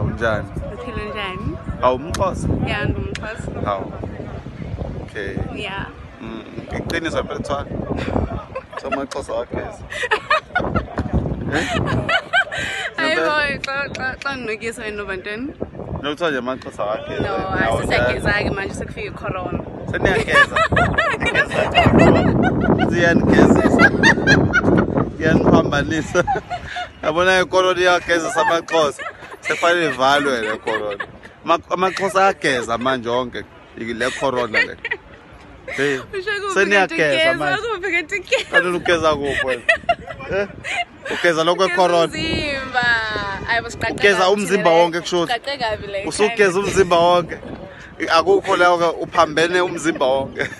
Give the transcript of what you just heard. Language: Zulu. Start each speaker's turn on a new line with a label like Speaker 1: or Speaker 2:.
Speaker 1: unjani?
Speaker 2: Uphila njani?
Speaker 1: Awumxhosa?
Speaker 2: Yeah, ngumXhosa.
Speaker 1: Hawu. Okay.
Speaker 2: Yeah.
Speaker 1: Iqiniso phela Thwana. Samaxhosa wageza.
Speaker 2: Hayibo, xa nginokisa wena nobantweni.
Speaker 1: Nokuthiwa nje amaxhosa wageza.
Speaker 2: No, asisageza-ke manje sekufika i-corona.
Speaker 1: Seniyageza. Ziyanigezisa. Yaniphambanisa. Yabona ikoloni iyageza samaxhosa. Sefanele ivalwe le corona. Amaxhosa ayageza manje onke le corona le. Hey. Seniyageza manje. Kanti ugeza kuphi wena? Ugeza lokwe corona.
Speaker 2: Umzimba. Hayibo siqaqe.
Speaker 1: Ugeza umzimba wonke kusho.
Speaker 2: Siqaqe kabi le.
Speaker 1: Usugeza umzimba wonke. Akukho la uphambene umzimba wonke.